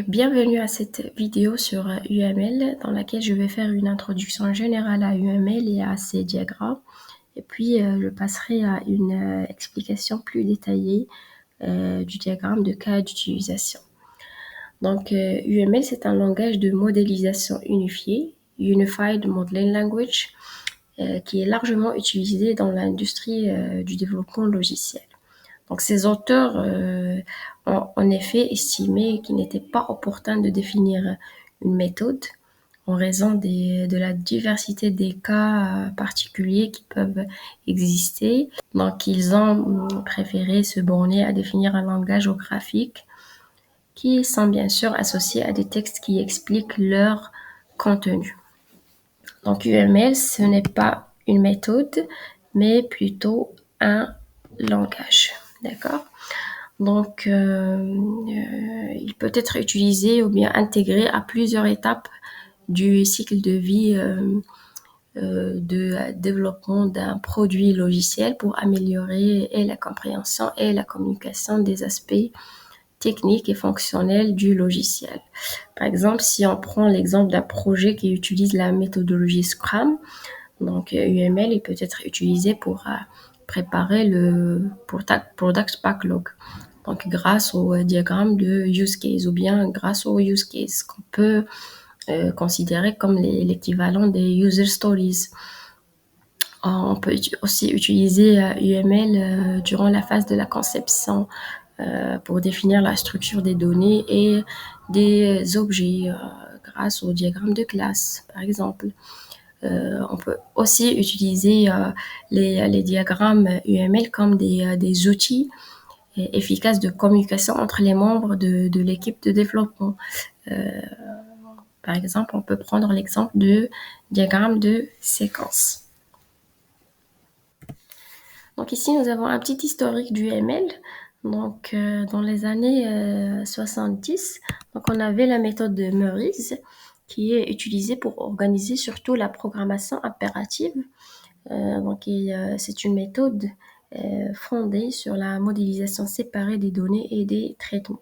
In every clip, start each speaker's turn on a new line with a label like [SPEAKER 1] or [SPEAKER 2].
[SPEAKER 1] Bienvenue à cette vidéo sur UML dans laquelle je vais faire une introduction générale à UML et à ses diagrammes. Et puis, je passerai à une explication plus détaillée du diagramme de cas d'utilisation. Donc, UML, c'est un langage de modélisation unifié, Unified Modeling Language, qui est largement utilisé dans l'industrie du développement logiciel. Donc, ces auteurs ont en effet estimé qu'il n'était pas opportun de définir une méthode en raison de la diversité des cas particuliers qui peuvent exister. Donc, ils ont préféré se borner à définir un langage graphique qui sont bien sûr associés à des textes qui expliquent leur contenu. Donc, UML, ce n'est pas une méthode, mais plutôt un langage. D'accord? Donc, il peut être utilisé ou bien intégré à plusieurs étapes du cycle de vie de développement d'un produit logiciel pour améliorer et la compréhension et la communication des aspects techniques et fonctionnels du logiciel. Par exemple, si on prend l'exemple d'un projet qui utilise la méthodologie Scrum, donc UML, il peut être utilisé pour préparer le product backlog. Donc, grâce au diagramme de use case ou bien grâce au use case qu'on peut considérer comme l'équivalent des user stories. On peut aussi utiliser UML durant la phase de la conception pour définir la structure des données et des objets grâce au diagramme de classe, par exemple. On peut aussi utiliser les diagrammes UML comme des outils efficace de communication entre les membres de l'équipe de développement. Par exemple, on peut prendre l'exemple de diagramme de séquence. Donc ici, nous avons un petit historique du ML. Donc, dans les années 70, donc on avait la méthode de Meurice qui est utilisée pour organiser surtout la programmation impérative. C'est une méthode fondée sur la modélisation séparée des données et des traitements.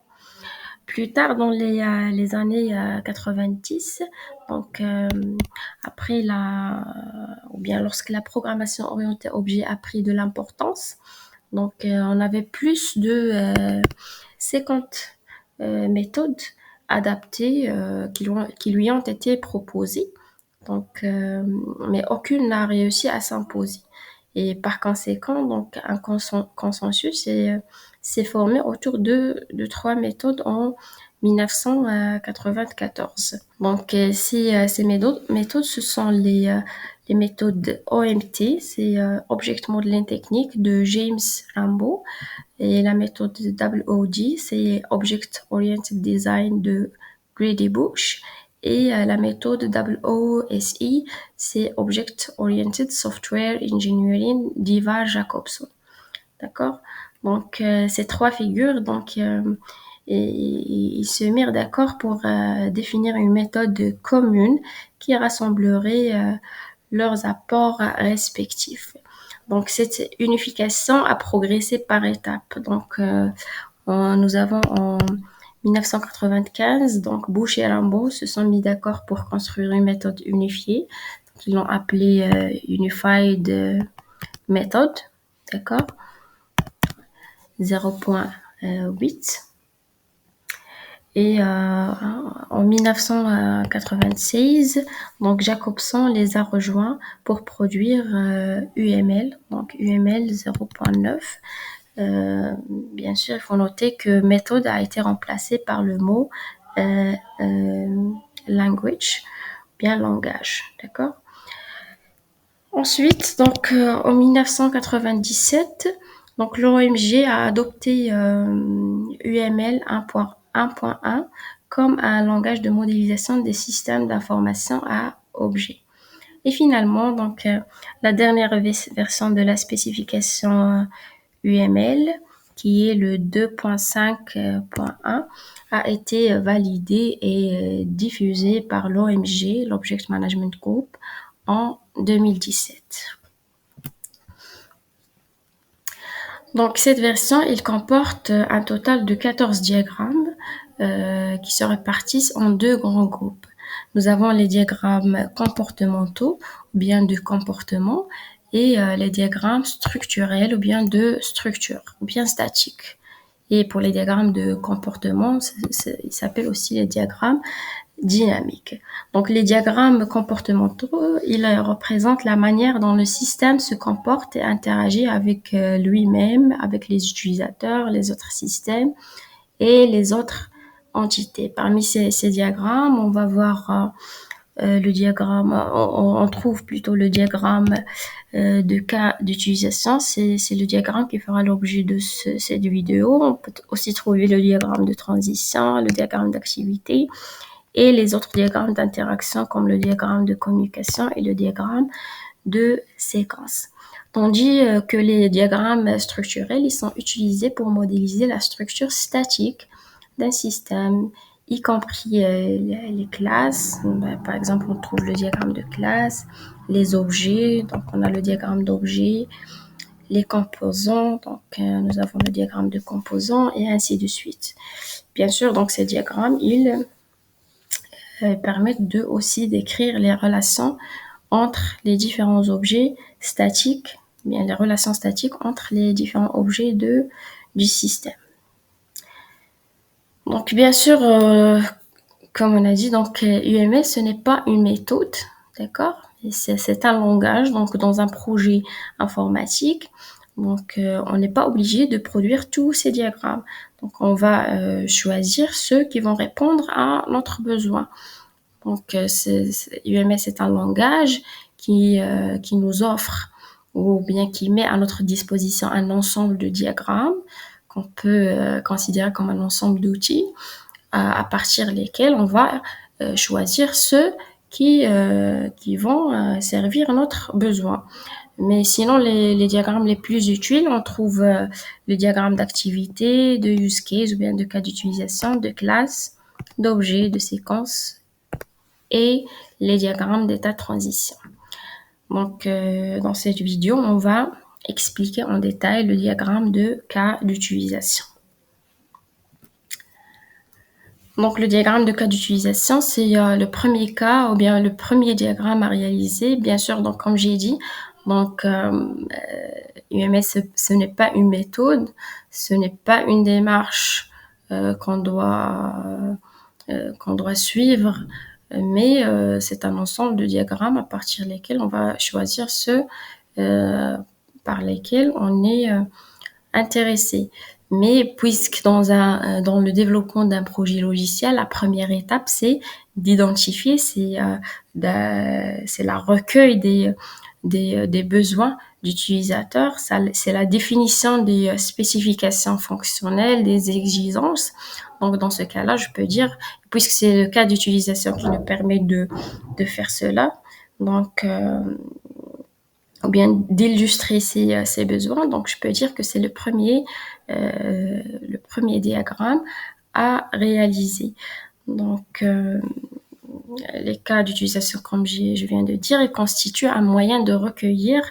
[SPEAKER 1] Plus tard, dans les années 90, donc après ou bien lorsque la programmation orientée objet a pris de l'importance, donc on avait plus de 50 méthodes adaptées qui lui ont été proposées. Donc, mais aucune n'a réussi à s'imposer. Et par conséquent, donc, un consensus s'est formé autour de trois méthodes en 1994. Donc, ces méthodes, ce sont les méthodes OMT, c'est Object Modeling Technique de James Rambo, et la méthode WOD, c'est Object Oriented Design de Grady Bush, et la méthode WOSE, c'est Object Oriented Software Engineering d'Ivar Jacobson. D'accord? Donc, ces trois figures, donc, ils se mirent d'accord pour définir une méthode commune qui rassemblerait leurs apports respectifs. Donc, cette unification a progressé par étapes. Donc, nous avons en 1995, donc Bush et Rambo se sont mis d'accord pour construire une méthode unifiée. Donc, ils l'ont appelée Unified Method, d'accord, 0.8. Et en 1996, donc Jacobson les a rejoints pour produire UML, donc UML 0.9. Bien sûr, il faut noter que méthode a été remplacée par le mot language, bien langage, d'accord. Ensuite, donc en 1997, donc l'OMG a adopté UML 1.1 comme un langage de modélisation des systèmes d'information à objets. Et finalement, donc la dernière version de la spécification UML, qui est le 2.5.1, a été validée et diffusée par l'OMG, l'Object Management Group, en 2017. Donc, cette version, il comporte un total de 14 diagrammes qui se répartissent en deux grands groupes. Nous avons les diagrammes comportementaux ou bien de comportement et les diagrammes structurels ou bien de structure ou bien statiques. Et pour les diagrammes de comportement, ils s'appellent aussi les diagrammes dynamiques. Donc les diagrammes comportementaux, ils représentent la manière dont le système se comporte et interagit avec lui-même, avec les utilisateurs, les autres systèmes et les autres entités. Parmi ces diagrammes, on va voir le diagramme, on trouve plutôt le diagramme de cas d'utilisation. C'est le diagramme qui fera l'objet de cette vidéo. On peut aussi trouver le diagramme de transition, le diagramme d'activité et les autres diagrammes d'interaction comme le diagramme de communication et le diagramme de séquence. Tandis que les diagrammes structurels, ils sont utilisés pour modéliser la structure statique d'un système, y compris les classes. Par exemple, on trouve le diagramme de classe, les objets, donc on a le diagramme d'objets, les composants, donc nous avons le diagramme de composants et ainsi de suite. Bien sûr, donc ces diagrammes, ils permettent de aussi décrire les relations entre les différents objets statiques, bien les relations statiques entre les différents objets du système. Donc bien sûr, comme on a dit, donc UML ce n'est pas une méthode, d'accord? C'est un langage, donc dans un projet informatique. Donc on n'est pas obligé de produire tous ces diagrammes. Donc on va choisir ceux qui vont répondre à notre besoin. Donc UML c'est un langage qui nous offre ou bien qui met à notre disposition un ensemble de diagrammes qu'on peut considérer comme un ensemble d'outils à partir desquels on va choisir ceux qui vont servir à notre besoin. Mais sinon, les diagrammes les plus utiles, on trouve le diagramme d'activité, de use case ou bien de cas d'utilisation, de classe, d'objet, de séquence et les diagrammes d'état de transition. Donc, dans cette vidéo, on va expliquer en détail le diagramme de cas d'utilisation. Donc, le diagramme de cas d'utilisation, c'est le premier cas ou bien le premier diagramme à réaliser. Bien sûr, donc comme j'ai dit, donc UML, ce n'est pas une méthode, ce n'est pas une démarche qu'on doit suivre, mais c'est un ensemble de diagrammes à partir desquels on va choisir ceux par lesquels on est intéressé. Mais puisque dans le développement d'un projet logiciel, la première étape, c'est d'identifier, c'est la recueil des besoins d'utilisateurs, c'est la définition des spécifications fonctionnelles, des exigences. Donc, dans ce cas-là, je peux dire, puisque c'est le cas d'utilisation qui nous permet de faire cela, donc, ou bien d'illustrer ses besoins. Donc, je peux dire que c'est le premier diagramme à réaliser. Donc, les cas d'utilisation, comme je viens de dire, ils constituent un moyen de recueillir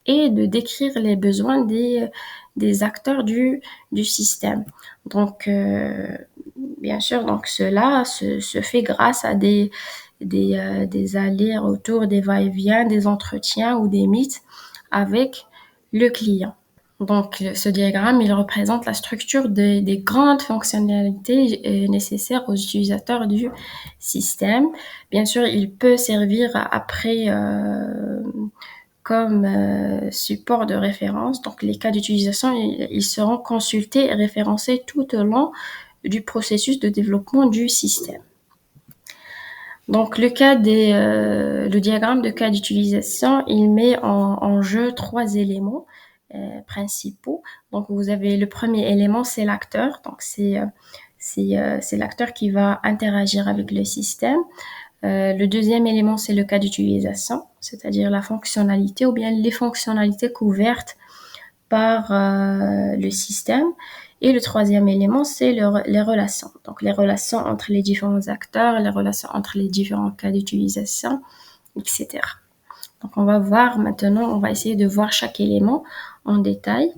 [SPEAKER 1] et de décrire les besoins des acteurs du système. Donc, bien sûr, donc cela se fait grâce à des allers-retours, des va-et-vient, des entretiens ou des meets avec le client. Donc, ce diagramme, il représente la structure des grandes fonctionnalités nécessaires aux utilisateurs du système. Bien sûr, il peut servir après comme support de référence. Donc, les cas d'utilisation, ils seront consultés et référencés tout au long du processus de développement du système. Donc, le diagramme de cas d'utilisation, il met en jeu 3 éléments principaux. Donc, vous avez le premier élément, c'est l'acteur. Donc, c'est l'acteur qui va interagir avec le système. Le deuxième élément, c'est le cas d'utilisation, c'est-à-dire la fonctionnalité ou bien les fonctionnalités couvertes par le système. Et le troisième élément, c'est les relations. Donc, les relations entre les différents acteurs, les relations entre les différents cas d'utilisation, etc. Donc, on va voir maintenant, on va essayer de voir chaque élément en détail.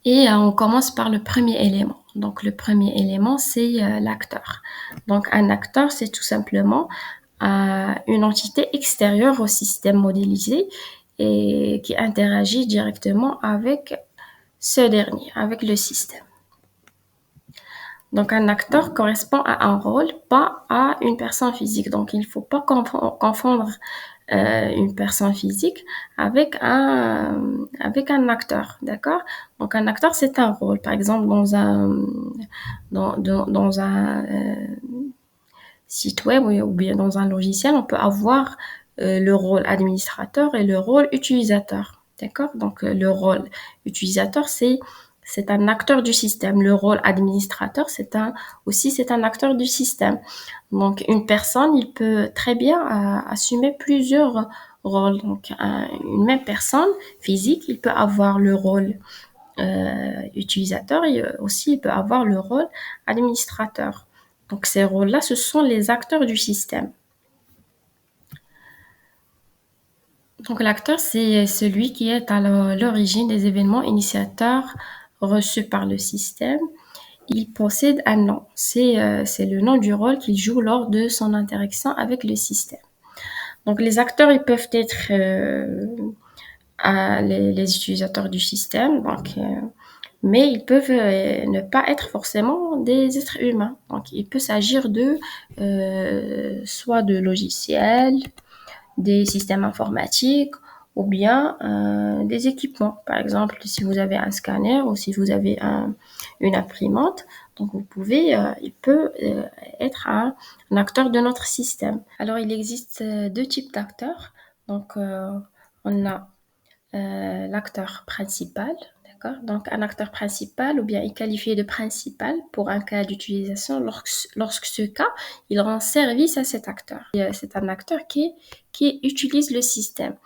[SPEAKER 1] Et on commence par le premier élément. Donc, le premier élément, c'est l'acteur. Donc, un acteur, c'est tout simplement une entité extérieure au système modélisé et qui interagit directement avec ce dernier, avec le système. Donc, un acteur correspond à un rôle, pas à une personne physique. Donc, il ne faut pas confondre une personne physique avec un acteur, d'accord? Donc, un acteur, c'est un rôle. Par exemple, dans un site web ou bien dans un logiciel, on peut avoir le rôle administrateur et le rôle utilisateur, d'accord? Donc, le rôle utilisateur, c'est un acteur du système. Le rôle administrateur, c'est un acteur du système. Donc, une personne, il peut très bien assumer plusieurs rôles. Donc, une même personne physique, il peut avoir le rôle utilisateur et aussi il peut avoir le rôle administrateur. Donc, ces rôles-là, ce sont les acteurs du système. Donc, l'acteur, c'est celui qui est à l'origine des événements initiateurs reçus par le système. Il possède un nom. C'est le nom du rôle qu'il joue lors de son interaction avec le système. Donc, les acteurs, ils peuvent être les utilisateurs du système, mais ils peuvent ne pas être forcément des êtres humains. Donc, il peut s'agir soit de logiciels, des systèmes informatiques ou bien des équipements. Par exemple, si vous avez un scanner ou si vous avez une imprimante, donc il peut être un acteur de notre système. Alors, il existe deux types d'acteurs. Donc, on a l'acteur principal, d'accord? Donc, un acteur principal, ou bien est qualifié de principal pour un cas d'utilisation lorsque ce cas, il rend service à cet acteur. C'est un acteur qui utilise le système.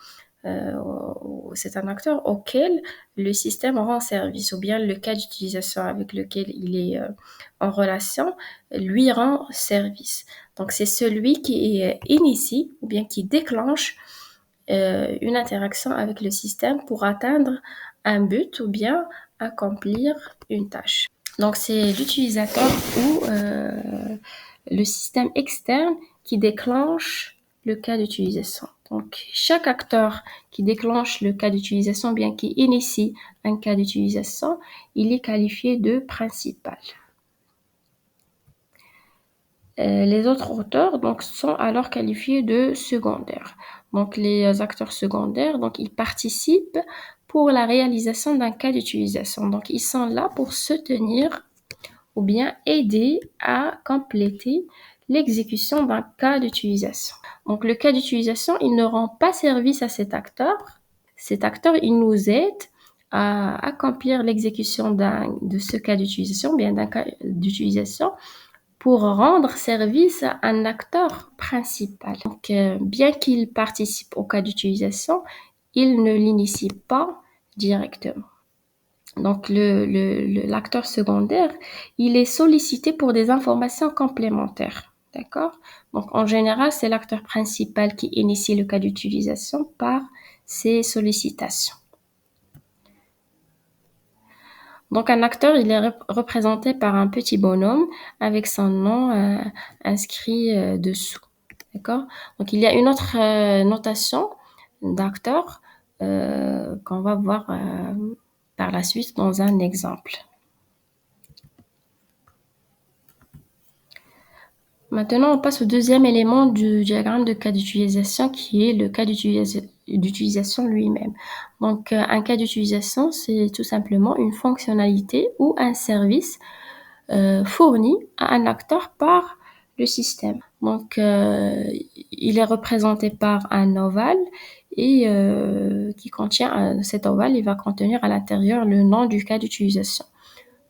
[SPEAKER 1] C'est un acteur auquel le système rend service, ou bien le cas d'utilisation avec lequel il est en relation lui rend service. Donc, c'est celui qui initie, ou bien qui déclenche une interaction avec le système pour atteindre un but ou bien accomplir une tâche. Donc, c'est l'utilisateur ou le système externe qui déclenche le cas d'utilisation. Donc, chaque acteur qui déclenche le cas d'utilisation, bien qui initie un cas d'utilisation, il est qualifié de principal. Les autres auteurs donc, sont alors qualifiés de secondaires. Donc, les acteurs secondaires, donc, ils participent pour la réalisation d'un cas d'utilisation. Donc, ils sont là pour soutenir ou bien aider à compléter l'exécution d'un cas d'utilisation. Donc, le cas d'utilisation, il ne rend pas service à cet acteur. Cet acteur, il nous aide à accomplir l'exécution de ce cas d'utilisation, bien d'un cas d'utilisation, pour rendre service à un acteur principal. Donc, bien qu'il participe au cas d'utilisation, il ne l'initie pas directement. Donc, l'acteur secondaire, il est sollicité pour des informations complémentaires. D'accord? Donc, en général, c'est l'acteur principal qui initie le cas d'utilisation par ses sollicitations. Donc, un acteur, il est représenté par un petit bonhomme avec son nom inscrit dessous. D'accord? Donc, il y a une autre notation d'acteur qu'on va voir par la suite dans un exemple. Maintenant, on passe au deuxième élément du diagramme de cas d'utilisation qui est le cas d'utilisation lui-même. Donc, un cas d'utilisation, c'est tout simplement une fonctionnalité ou un service fourni à un acteur par le système. Donc, il est représenté par un ovale et qui contient cet ovale, il va contenir à l'intérieur le nom du cas d'utilisation.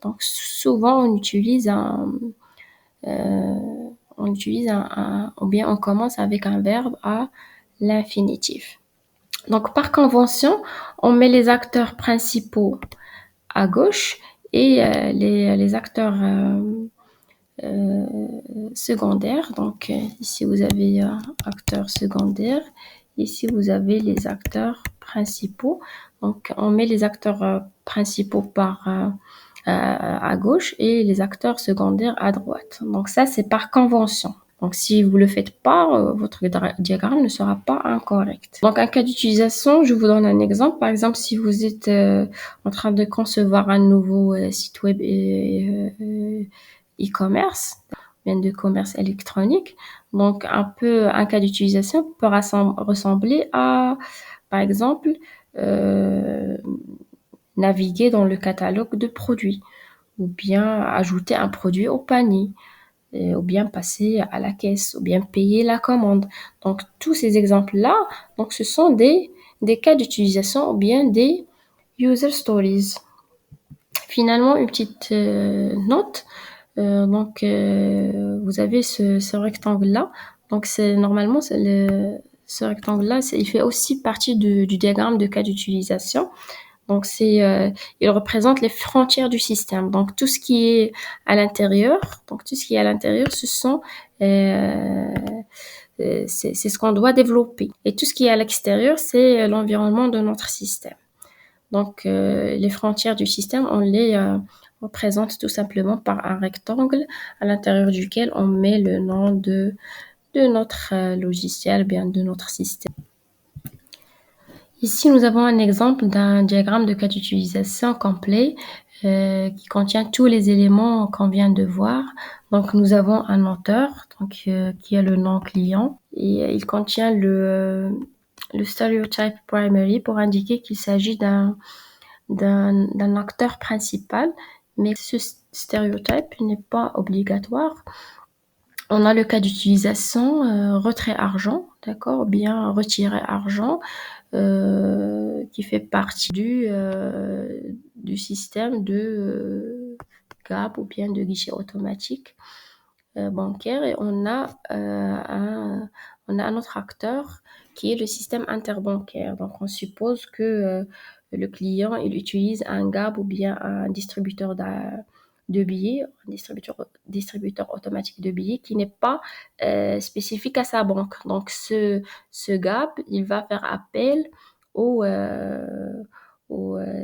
[SPEAKER 1] Donc, souvent, on utilise ou bien on commence avec un verbe à l'infinitif. Donc, par convention, on met les acteurs principaux à gauche et les acteurs secondaires. Donc, ici, vous avez acteurs secondaires. Ici, vous avez les acteurs principaux. Donc, on met les acteurs principaux par à gauche et les acteurs secondaires à droite. Donc ça, c'est par convention. Donc si vous ne le faites pas, votre diagramme ne sera pas incorrect. Donc un cas d'utilisation, je vous donne un exemple. Par exemple, si vous êtes en train de concevoir un nouveau site web et e-commerce, bien de commerce électronique, donc un cas d'utilisation peut ressembler à, par exemple, euh, naviguer dans le catalogue de produits, ou bien ajouter un produit au panier, ou bien passer à la caisse, ou bien payer la commande. Donc, tous ces exemples-là, donc, ce sont des cas d'utilisation ou bien des user stories. Finalement, une petite note. Vous avez ce rectangle-là. Donc, normalement, ce rectangle-là, il fait aussi partie du diagramme de cas d'utilisation. Donc, il représente les frontières du système. Donc, tout ce qui est à l'intérieur, ce sont, c'est ce qu'on doit développer. Et tout ce qui est à l'extérieur, c'est l'environnement de notre système. Donc, les frontières du système, on les représente tout simplement par un rectangle à l'intérieur duquel on met le nom de notre logiciel, bien de notre système. Ici, nous avons un exemple d'un diagramme de cas d'utilisation complet qui contient tous les éléments qu'on vient de voir. Donc, nous avons un auteur qui a le nom client et il contient le stereotype primary pour indiquer qu'il s'agit d'un acteur principal, mais ce stéréotype n'est pas obligatoire. On a le cas d'utilisation retrait argent, d'accord, ou bien retirer argent, qui fait partie du système de GAB ou bien de guichet automatique bancaire. Et on a un autre acteur qui est le système interbancaire. Donc, on suppose que le client, il utilise un GAB ou bien un distributeur de billets, un distributeur automatique de billets qui n'est pas spécifique à sa banque. Donc, ce GAB, il va faire appel au,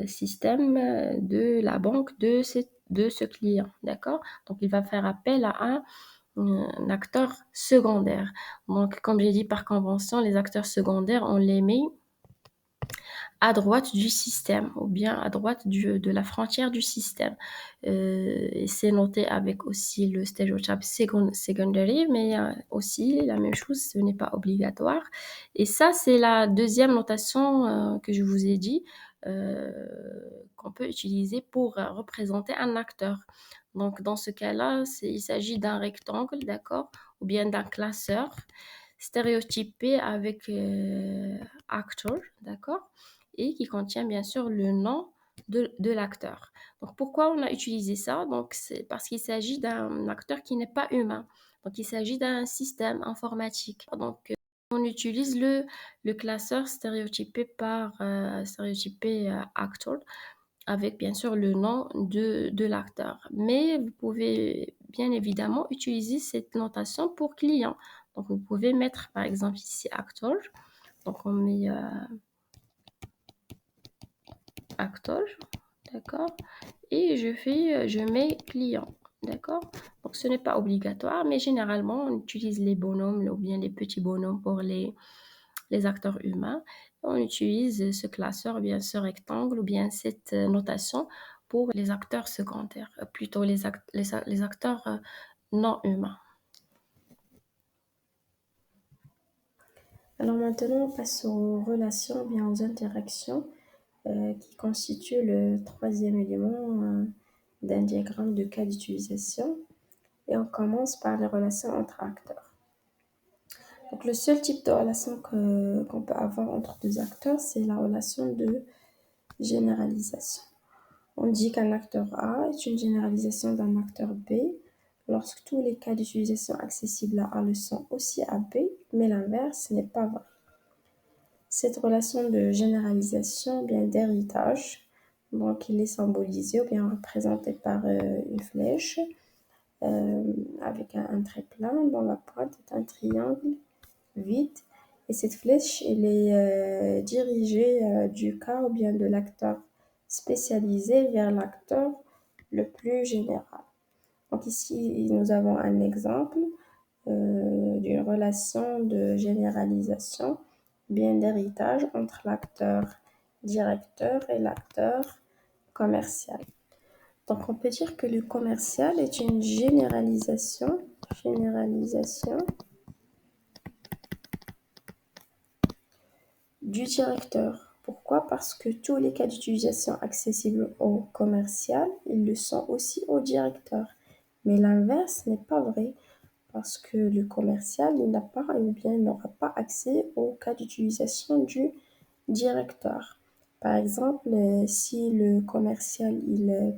[SPEAKER 1] système de la banque de ce client, d'accord? Donc, il va faire appel à un acteur secondaire. Donc, comme j'ai dit par convention, les acteurs secondaires, on les met à droite du système ou bien à droite de la frontière du système. Et c'est noté avec aussi le stereotype secondary, mais aussi la même chose, ce n'est pas obligatoire. Et ça, c'est la deuxième notation que je vous ai dit qu'on peut utiliser pour représenter un acteur. Donc, dans ce cas-là, il s'agit d'un rectangle, d'accord, ou bien d'un classeur stéréotypé avec actor, d'accord, et qui contient bien sûr le nom de l'acteur. Donc, pourquoi on a utilisé ça? Donc, c'est parce qu'il s'agit d'un acteur qui n'est pas humain. Donc, il s'agit d'un système informatique. Donc, on utilise le classeur stéréotypé actor avec bien sûr le nom de l'acteur. Mais vous pouvez bien évidemment utiliser cette notation pour client. Donc, vous pouvez mettre par exemple ici actor. Donc, on met actor, d'accord, et je mets client, d'accord. Donc, ce n'est pas obligatoire, mais généralement, on utilise les bonhommes ou bien les petits bonhommes pour les acteurs humains. On utilise ce classeur, bien ce rectangle, ou bien cette notation pour les acteurs secondaires, plutôt les acteurs non humains. Alors maintenant, on passe aux relations, bien aux interactions qui constituent le troisième élément d'un diagramme de cas d'utilisation. Et on commence par les relations entre acteurs. Donc, le seul type de relation qu'on peut avoir entre deux acteurs, c'est la relation de généralisation. On dit qu'un acteur A est une généralisation d'un acteur B lorsque tous les cas d'utilisation accessibles à A le sont aussi à B, mais l'inverse n'est pas vrai. Cette relation de généralisation, bien d'héritage, donc il est symbolisé ou bien représenté par une flèche avec un trait plein dont la pointe est un triangle vide. Et cette flèche, elle est dirigée du cas ou bien de l'acteur spécialisé vers l'acteur le plus général. Donc ici, nous avons un exemple d'une relation de généralisation, bien d'héritage entre l'acteur directeur et l'acteur commercial. Donc on peut dire que le commercial est une généralisation du directeur. Pourquoi? Parce que tous les cas d'utilisation accessibles au commercial, ils le sont aussi au directeur. Mais l'inverse n'est pas vrai parce que le commercial il n'a pas ou bien n'aura pas accès aux cas d'utilisation du directeur. Par exemple, si le commercial il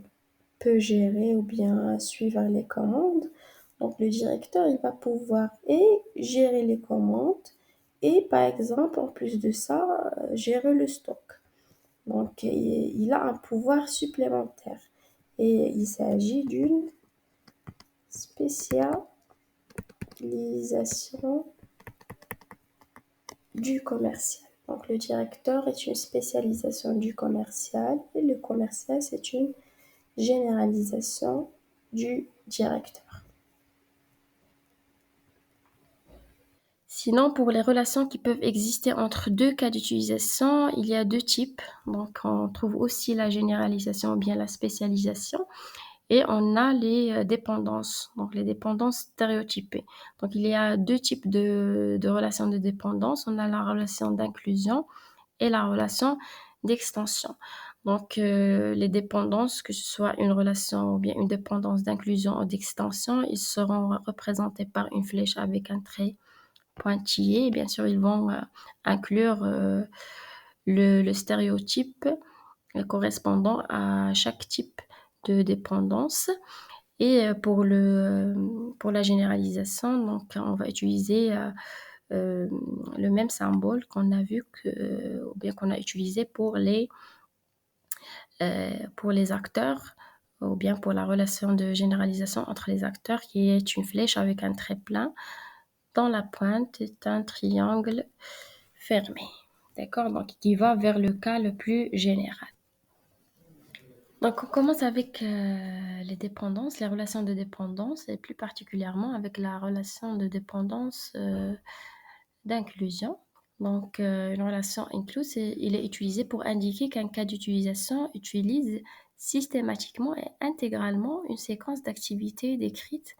[SPEAKER 1] peut gérer ou bien suivre les commandes, donc le directeur il va pouvoir et gérer les commandes et par exemple en plus de ça gérer le stock. Donc il a un pouvoir supplémentaire et il s'agit d'une spécialisation du commercial. Donc le directeur est une spécialisation du commercial et le commercial c'est une généralisation du directeur. Sinon, pour les relations qui peuvent exister entre deux cas d'utilisation, il y a deux types. Donc, on trouve aussi la généralisation ou bien la spécialisation. Et on a les dépendances, donc les dépendances stéréotypées. Donc, il y a deux types de relations de dépendance. On a la relation d'inclusion et la relation d'extension. Donc, les dépendances, que ce soit une relation ou bien une dépendance d'inclusion ou d'extension, ils seront représentés par une flèche avec un trait pointillé. Et bien sûr, ils vont inclure le stéréotype correspondant à chaque type de dépendance. Et pour la généralisation, donc on va utiliser le même symbole qu'on a vu ou bien qu'on a utilisé pour les acteurs ou bien pour la relation de généralisation entre les acteurs qui est une flèche avec un trait plein. Dans la pointe est un triangle fermé. D'accord? Donc, qui va vers le cas le plus général. Donc, on commence avec les dépendances, les relations de dépendance, et plus particulièrement avec la relation de dépendance d'inclusion. Donc, une relation inclus, il est utilisé pour indiquer qu'un cas d'utilisation utilise systématiquement et intégralement une séquence d'activités décrites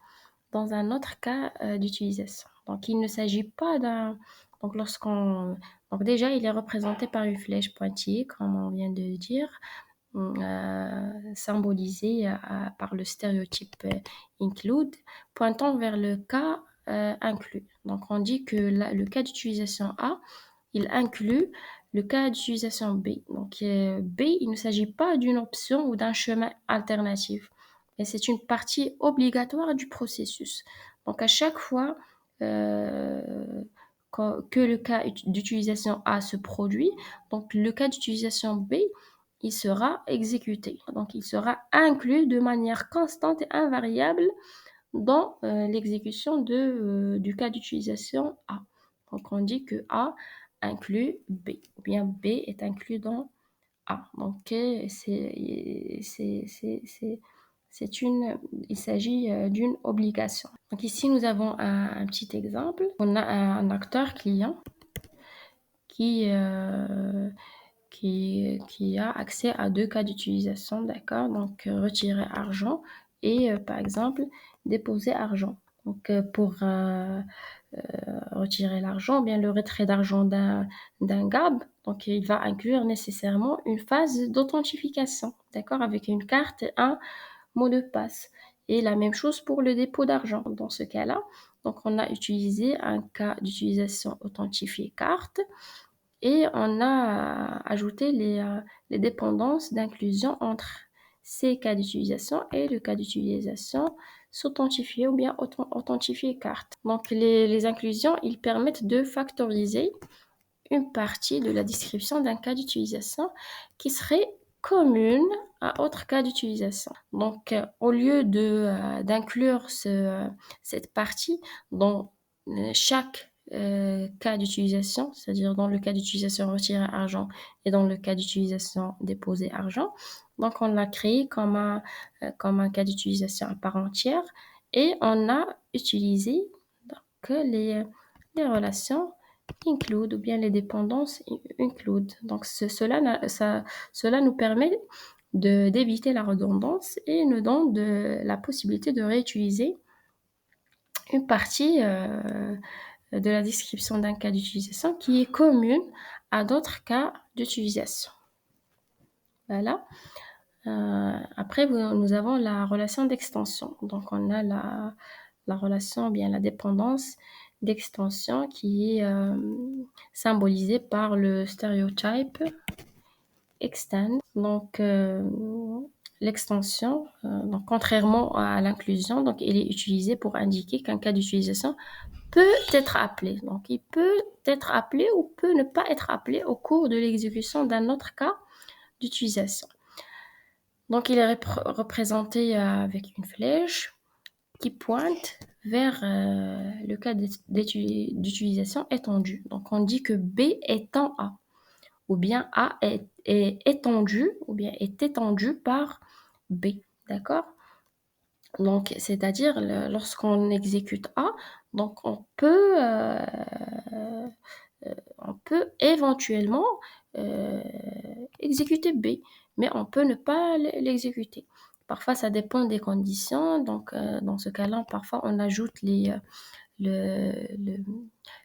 [SPEAKER 1] dans un autre cas d'utilisation. Donc, il ne s'agit pas d'un... Donc, Donc, déjà, il est représenté par une flèche pointillée, comme on vient de dire, symbolisée par le stéréotype include, pointant vers le cas inclus. Donc, on dit que le cas d'utilisation A, il inclut le cas d'utilisation B. Donc, B, il ne s'agit pas d'une option ou d'un chemin alternatif, mais c'est une partie obligatoire du processus. Donc, à chaque fois que le cas d'utilisation A se produit, donc le cas d'utilisation B, il sera exécuté. Donc, il sera inclus de manière constante et invariable dans l'exécution du cas d'utilisation A. Donc, on dit que A inclut B, ou bien B est inclus dans A. Donc, il s'agit d'une obligation. Donc, ici, nous avons un petit exemple. On a un acteur client qui a accès à deux cas d'utilisation, d'accord? Donc, retirer argent et, par exemple, déposer argent. Donc, pour retirer l'argent, bien le retrait d'argent d'un GAB, donc il va inclure nécessairement une phase d'authentification, d'accord? Avec une carte et un mot de passe. Et la même chose pour le dépôt d'argent. Dans ce cas-là, donc on a utilisé un cas d'utilisation authentifié carte. Et on a ajouté les dépendances d'inclusion entre ces cas d'utilisation et le cas d'utilisation s'authentifier ou bien authentifier carte. Donc, les inclusions, ils permettent de factoriser une partie de la description d'un cas d'utilisation qui serait commune à autre cas d'utilisation. Donc, au lieu d'inclure cette partie dans chaque cas d'utilisation, c'est-à-dire dans le cas d'utilisation retirer argent et dans le cas d'utilisation déposer argent. Donc, on l'a créé comme un cas d'utilisation à part entière et on a utilisé donc, les relations include ou bien les dépendances include. Donc, cela nous permet d'éviter la redondance et nous donne la possibilité de réutiliser une partie de la description d'un cas d'utilisation qui est commune à d'autres cas d'utilisation. Voilà. Après, nous avons la relation d'extension. Donc, on a la relation, bien la dépendance d'extension qui est symbolisée par le stéréotype extend. Donc, l'extension, donc contrairement à l'inclusion, donc elle est utilisée pour indiquer qu'un cas d'utilisation peut être appelé. Donc, il peut être appelé ou peut ne pas être appelé au cours de l'exécution d'un autre cas d'utilisation. Donc, il est représenté avec une flèche qui pointe vers le cas d'utilisation étendu. Donc, on dit que B étend A, ou bien A est étendu, ou bien est étendu par B. D'accord? Donc, c'est-à-dire, lorsqu'on exécute A, donc on peut éventuellement exécuter B, mais on peut ne pas l'exécuter. Parfois, ça dépend des conditions. Donc, dans ce cas-là, parfois, on ajoute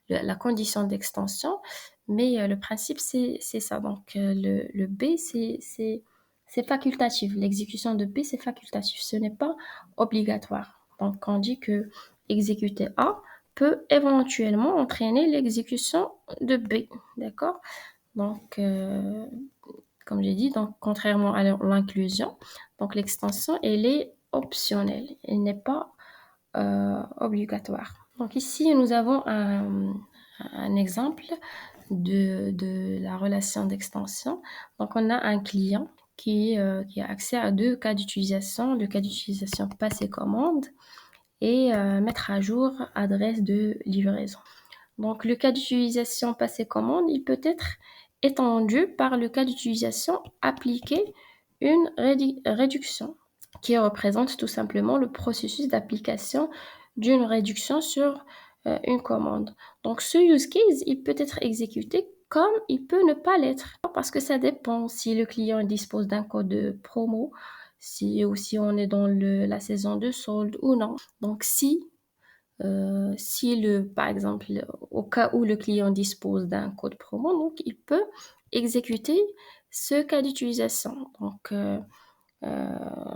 [SPEAKER 1] la condition d'extension, mais le principe, c'est ça. Donc, le B, c'est facultatif. L'exécution de B, c'est facultatif. Ce n'est pas obligatoire. Donc, on dit que exécuter A peut éventuellement entraîner l'exécution de B. D'accord? Donc, comme j'ai dit, donc, contrairement à l'inclusion, donc l'extension, elle est optionnelle. Elle n'est pas obligatoire. Donc ici, nous avons un exemple de la relation d'extension. Donc, on a un client qui a accès à deux cas d'utilisation, le cas d'utilisation passer commande et mettre à jour adresse de livraison. Donc, le cas d'utilisation passer commande, il peut être étendu par le cas d'utilisation appliquer une réduction qui représente tout simplement le processus d'application d'une réduction sur une commande. Donc, ce use case, il peut être exécuté comme il peut ne pas l'être parce que ça dépend si le client dispose d'un code de promo, si on est dans la saison de solde ou non. Donc, par exemple, au cas où le client dispose d'un code promo, donc il peut exécuter ce cas d'utilisation. Donc,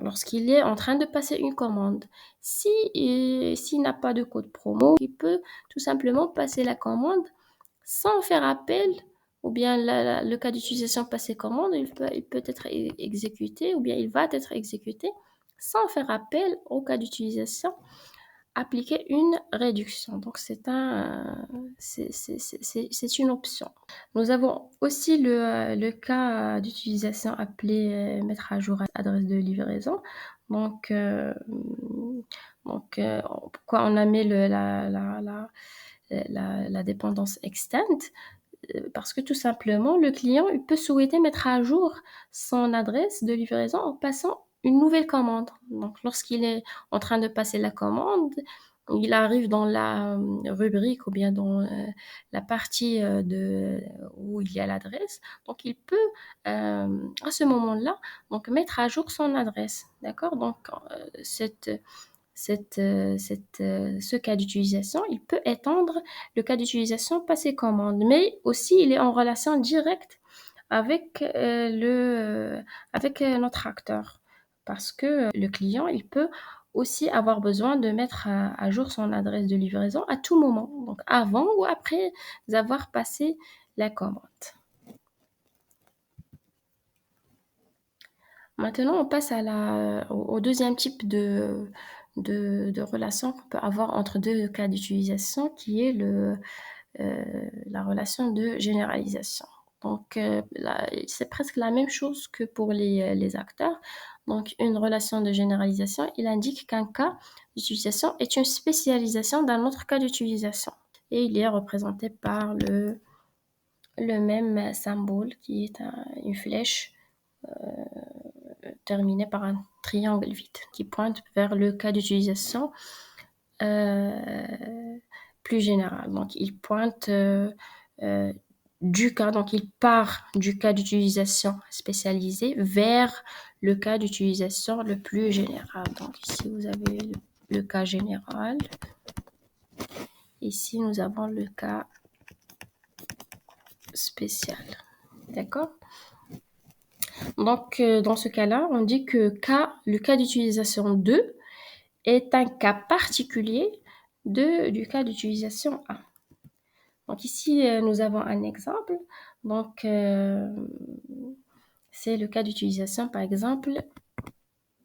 [SPEAKER 1] lorsqu'il est en train de passer une commande, s'il n'a pas de code promo, il peut tout simplement passer la commande sans faire appel, ou bien le cas d'utilisation passer commande, il peut être exécuté, ou bien il va être exécuté sans faire appel au cas d'utilisation appliquer une réduction. Donc, c'est une option. Nous avons aussi le cas d'utilisation appelé mettre à jour adresse de livraison. Donc, pourquoi on a mis la dépendance extend? Parce que tout simplement, le client il peut souhaiter mettre à jour son adresse de livraison en passant une nouvelle commande. Donc, lorsqu'il est en train de passer la commande, il arrive dans la rubrique ou bien dans la partie où il y a l'adresse. Donc, il peut, à ce moment-là, donc, mettre à jour son adresse. D'accord? Donc, ce cas d'utilisation, il peut étendre le cas d'utilisation passer commande, mais aussi il est en relation directe avec notre acteur parce que le client, il peut aussi avoir besoin de mettre à jour son adresse de livraison à tout moment, donc avant ou après avoir passé la commande. Maintenant, on passe au deuxième type de relation qu'on peut avoir entre deux cas d'utilisation, qui est la relation de généralisation. Donc, c'est presque la même chose que pour les acteurs. Donc, une relation de généralisation, il indique qu'un cas d'utilisation est une spécialisation d'un autre cas d'utilisation. et il est représenté par le même symbole qui est une flèche terminée par un triangle vide qui pointe vers le cas d'utilisation plus général. Donc, il pointe du cas, donc il part du cas d'utilisation spécialisé vers le cas d'utilisation le plus général. Donc, ici, vous avez le cas général. Ici, nous avons le cas spécial. D'accord? Donc, dans ce cas-là, on dit que le cas d'utilisation 2 est un cas particulier du cas d'utilisation 1. Donc ici, nous avons un exemple. Donc, c'est le cas d'utilisation, par exemple,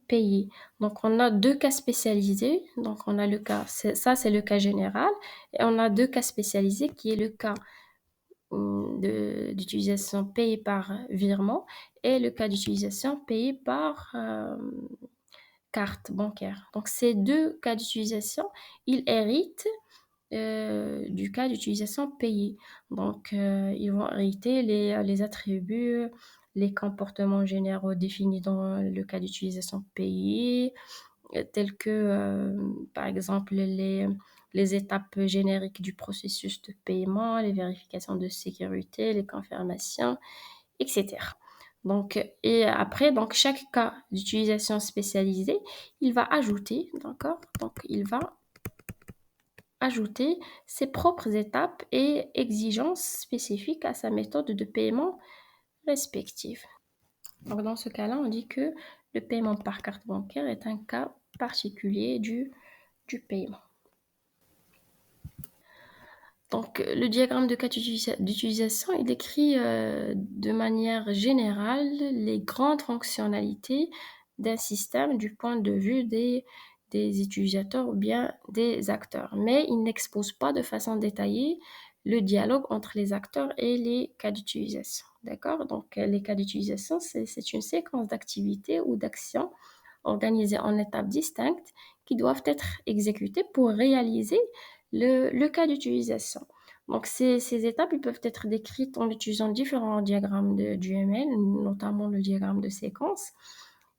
[SPEAKER 1] payé. Donc, on a deux cas spécialisés. Donc, on a le cas, ça c'est le cas général. Et on a deux cas spécialisés qui est le cas d'utilisation payée par virement et le cas d'utilisation payée par carte bancaire. Donc, ces deux cas d'utilisation, ils héritent du cas d'utilisation payée. Donc, ils vont hériter les attributs, les comportements généraux définis dans le cas d'utilisation payée, tels que, par exemple, les étapes génériques du processus de paiement, les vérifications de sécurité, les confirmations, etc. Donc, et après, donc, chaque cas d'utilisation spécialisée, il va ajouter, d'accord? Donc, il va ajouter ses propres étapes et exigences spécifiques à sa méthode de paiement respective. Donc, dans ce cas-là, on dit que le paiement par carte bancaire est un cas particulier du paiement. Donc, le diagramme de cas d'utilisation, il décrit de manière générale les grandes fonctionnalités d'un système du point de vue des utilisateurs ou bien des acteurs. Mais il n'expose pas de façon détaillée le dialogue entre les acteurs et les cas d'utilisation. D'accord? Donc, les cas d'utilisation, c'est une séquence d'activités ou d'actions organisées en étapes distinctes qui doivent être exécutées pour réaliser le cas d'utilisation. Donc, ces étapes ils peuvent être décrites en utilisant différents diagrammes du ML, notamment le diagramme de séquence,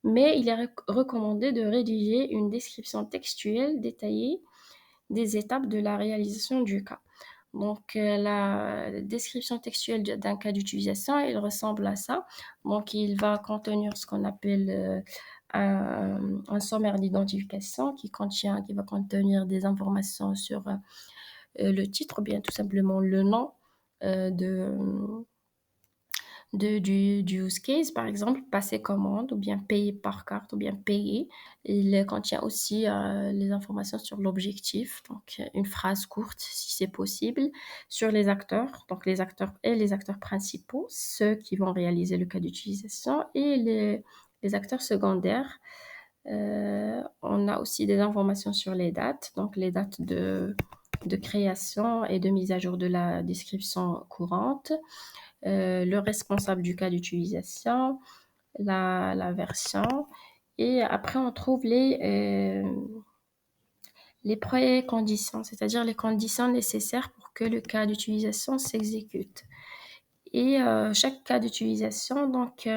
[SPEAKER 1] mais il est recommandé de rédiger une description textuelle détaillée des étapes de la réalisation du cas. Donc, la description textuelle d'un cas d'utilisation, il ressemble à ça. Donc, il va contenir ce qu'on appelle un sommaire d'identification qui va contenir des informations sur le titre, ou bien tout simplement le nom de, du use case, par exemple, passer commande, ou bien payer par carte, ou bien payer. Il contient aussi les informations sur l'objectif, donc une phrase courte si c'est possible, sur les acteurs, donc les acteurs et les acteurs principaux, ceux qui vont réaliser le cas d'utilisation, et les acteurs secondaires. On a aussi des informations sur les dates, donc les dates de création et de mise à jour de la description courante, le responsable du cas d'utilisation, la version, et après on trouve les préconditions, c'est-à-dire les conditions nécessaires pour que le cas d'utilisation s'exécute. Et chaque cas d'utilisation, donc,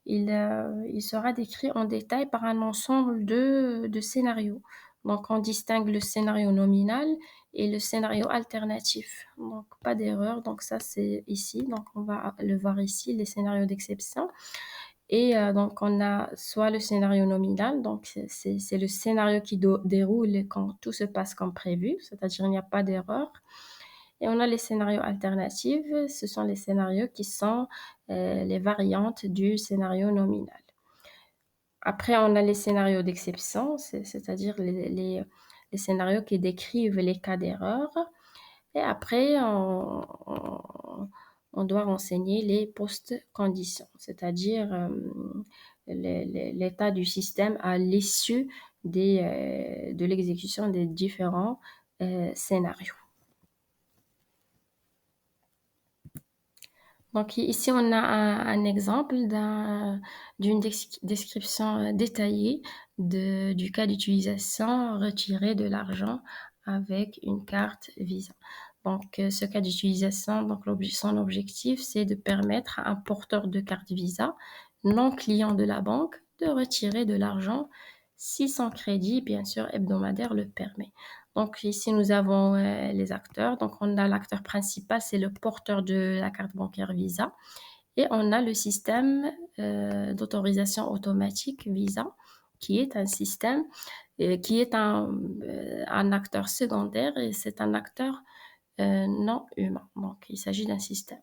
[SPEAKER 1] il sera décrit en détail par un ensemble de scénarios. Donc, on distingue le scénario nominal et le scénario alternatif. Donc, pas d'erreur. Donc, ça, c'est ici. Donc, on va le voir ici, les scénarios d'exception. Et donc, on a soit le scénario nominal, donc c'est le scénario qui déroule quand tout se passe comme prévu, c'est-à-dire il n'y a pas d'erreur. Et on a les scénarios alternatifs, ce sont les scénarios qui sont les variantes du scénario nominal. Après, on a les scénarios d'exception, c'est-à-dire les scénarios qui décrivent les cas d'erreur. Et après, on doit renseigner les post-conditions, c'est-à-dire l'état du système à l'issue de l'exécution des différents scénarios. Donc ici, on a un exemple d'une description détaillée du cas d'utilisation retirer de l'argent avec une carte Visa. Donc, ce cas d'utilisation, donc son objectif, c'est de permettre à un porteur de carte Visa, non client de la banque, de retirer de l'argent si son crédit, bien sûr, hebdomadaire le permet. Donc, ici, nous avons les acteurs. Donc, on a l'acteur principal, c'est le porteur de la carte bancaire Visa. Et on a le système d'autorisation automatique Visa, qui est un système, qui est un acteur secondaire et c'est un acteur non humain. Donc, il s'agit d'un système.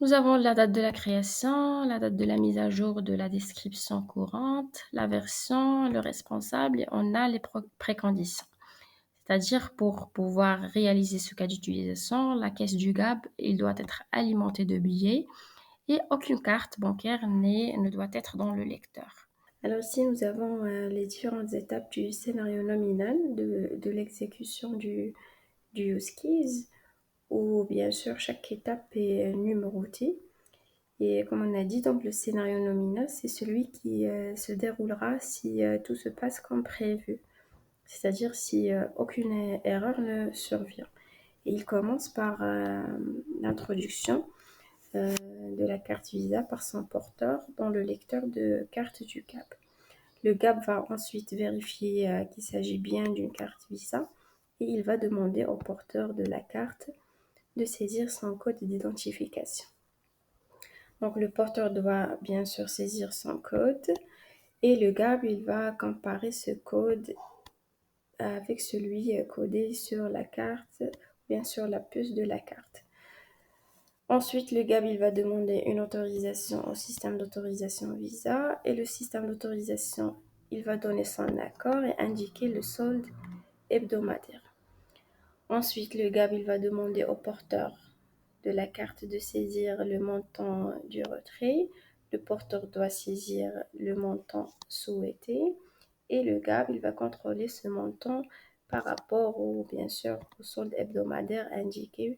[SPEAKER 1] Nous avons la date de la création, la date de la mise à jour de la description courante, la version, le responsable et on a les préconditions. C'est-à-dire pour pouvoir réaliser ce cas d'utilisation, la caisse du GAB, il doit être alimentée de billets et aucune carte bancaire ne doit être dans le lecteur. Alors ici, nous avons les différentes étapes du scénario nominal de l'exécution du use case, où bien sûr chaque étape est numérotée. Et comme on a dit, donc le scénario nominal, c'est celui qui se déroulera si tout se passe comme prévu, c'est-à-dire si aucune erreur ne survient. Et il commence par l'introduction de la carte Visa par son porteur dans le lecteur de carte du GAB. Le GAB va ensuite vérifier qu'il s'agit bien d'une carte Visa et il va demander au porteur de la carte de saisir son code d'identification. Donc le porteur doit bien sûr saisir son code et le GAB il va comparer ce code avec celui codé sur la carte, bien sûr la puce de la carte. Ensuite, le GAB il va demander une autorisation au système d'autorisation Visa et le système d'autorisation il va donner son accord et indiquer le solde hebdomadaire. Ensuite, le GAB il va demander au porteur de la carte de saisir le montant du retrait. Le porteur doit saisir le montant souhaité et le GAB il va contrôler ce montant par rapport bien sûr, au solde hebdomadaire indiqué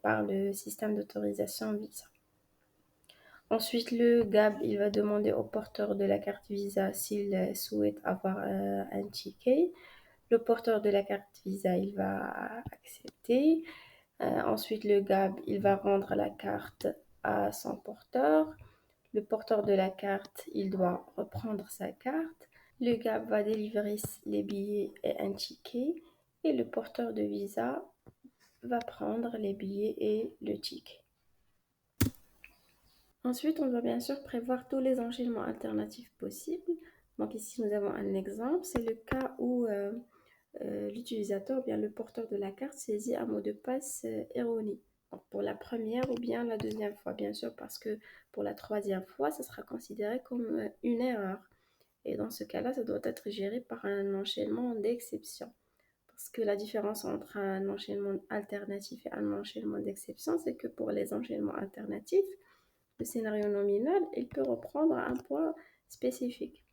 [SPEAKER 1] par le système d'autorisation Visa. Ensuite, le GAB il va demander au porteur de la carte Visa s'il souhaite avoir un ticket. Le porteur de la carte Visa il va accepter. Ensuite, le GAB il va rendre la carte à son porteur. Le porteur de la carte il doit reprendre sa carte. Le GAB va délivrer les billets et un ticket. Et le porteur de Visa va prendre les billets et le ticket. Ensuite, on va bien sûr prévoir tous les enchaînements alternatifs possibles. Donc ici, nous avons un exemple. C'est le cas où l'utilisateur, bien le porteur de la carte, saisit un mot de passe erroné. Donc pour la première ou bien la deuxième fois, bien sûr, parce que pour la troisième fois, ça sera considéré comme une erreur. Et dans ce cas-là, ça doit être géré par un enchaînement d'exception. Parce que la différence entre un enchaînement alternatif et un enchaînement d'exception, c'est que pour les enchaînements alternatifs, le scénario nominal, il peut reprendre un point spécifique.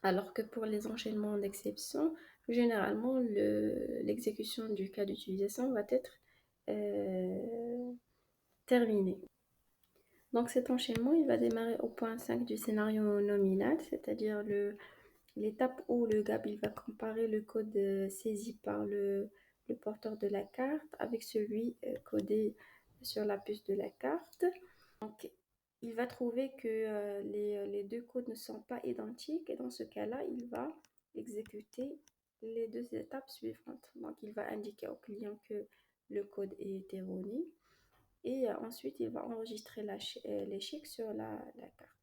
[SPEAKER 1] Alors que pour les enchaînements d'exception, généralement, l'exécution du cas d'utilisation va être terminée. Donc cet enchaînement, il va démarrer au point 5 du scénario nominal, c'est-à-dire l'étape où le GAB il va comparer le code saisi par le porteur de la carte avec celui codé sur la puce de la carte. Donc, il va trouver que les deux codes ne sont pas identiques et dans ce cas-là, il va exécuter les deux étapes suivantes. Donc, il va indiquer au client que le code est erroné et ensuite, il va enregistrer l'échec sur la carte.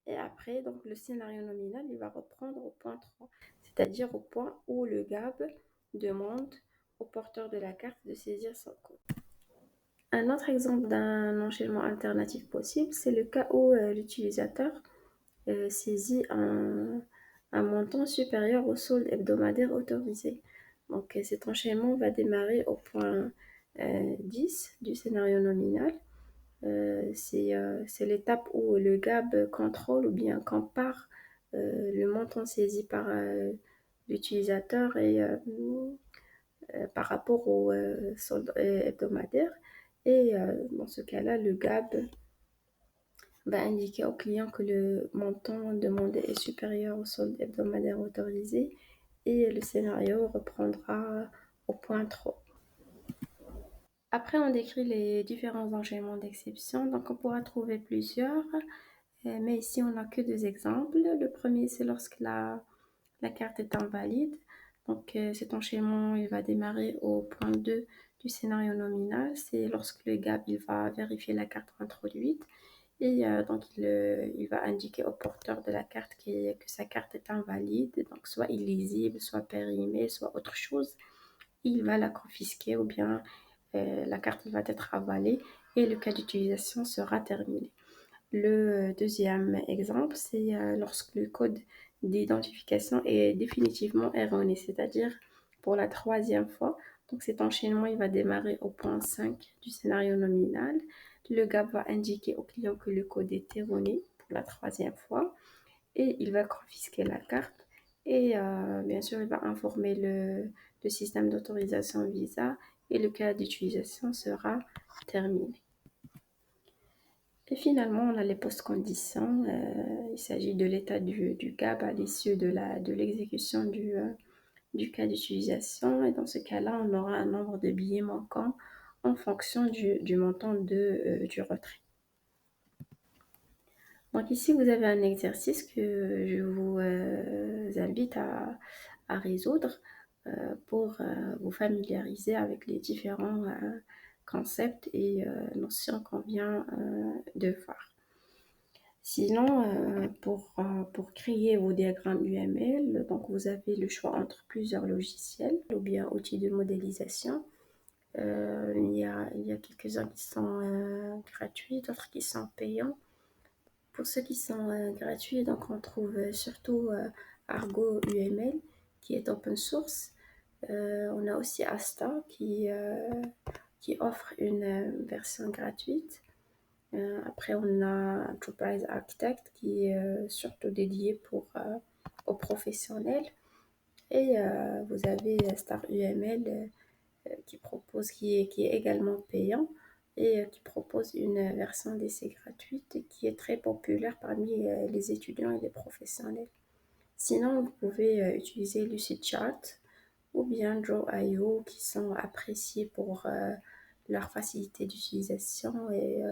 [SPEAKER 1] Et après, donc, le scénario nominal, il va reprendre au point 3, c'est-à-dire au point où le GAB demande au porteur de la carte de saisir son code. Un autre exemple d'un enchaînement alternatif possible, c'est le cas où l'utilisateur saisit un montant supérieur au solde hebdomadaire autorisé. Donc cet enchaînement va démarrer au point 10 du scénario nominal. C'est l'étape où le GAB contrôle ou bien compare le montant saisi par l'utilisateur et par rapport au solde hebdomadaire. Et dans ce cas-là, le GAB va indiquer au client que le montant demandé est supérieur au solde hebdomadaire autorisé et le scénario reprendra au point 3. Après, on décrit les différents enchaînements d'exception. Donc, on pourra trouver plusieurs, mais ici, on n'a que deux exemples. Le premier, c'est lorsque la carte est invalide. Donc, cet enchaînement, il va démarrer au point 2 du scénario nominal. C'est lorsque le GAB, il va vérifier la carte introduite. Et donc, il va indiquer au porteur de la carte que sa carte est invalide, donc soit illisible, soit périmée, soit autre chose. Il va la confisquer ou bien la carte va être avalée et le cas d'utilisation sera terminé. Le deuxième exemple, c'est lorsque le code d'identification est définitivement erroné, c'est-à-dire pour la troisième fois. Donc cet enchaînement, il va démarrer au point 5 du scénario nominal. Le GAP va indiquer au client que le code est erroné pour la troisième fois et il va confisquer la carte. Et bien sûr, il va informer le système d'autorisation Visa et le cas d'utilisation sera terminé. Et finalement, on a les post-conditions. Il s'agit de l'état du GAB à l'issue de l'exécution du cas d'utilisation. Et dans ce cas-là, on aura un nombre de billets manquants en fonction du montant du retrait. Donc ici, vous avez un exercice que je vous invite à résoudre pour vous familiariser avec les différents concepts et notions qu'on vient de voir. Sinon, pour créer vos diagrammes UML, donc vous avez le choix entre plusieurs logiciels ou bien outils de modélisation. Il y a quelques-uns qui sont gratuits, d'autres qui sont payants. Pour ceux qui sont gratuits, donc on trouve surtout Argo UML qui est open source. On a aussi Asta qui offre une version gratuite. Après, on a Enterprise Architect qui est surtout dédié aux professionnels. Et vous avez Star UML qui est également payant et qui propose une version d'essai gratuite et qui est très populaire parmi les étudiants et les professionnels. Sinon, vous pouvez utiliser Lucidchart ou bien Draw.io qui sont appréciés pour leur facilité d'utilisation et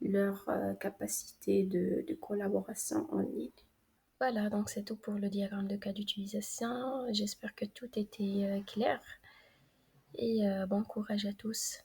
[SPEAKER 1] leur capacité de collaboration en ligne. Voilà, donc c'est tout pour le diagramme de cas d'utilisation. J'espère que tout était clair et bon courage à tous.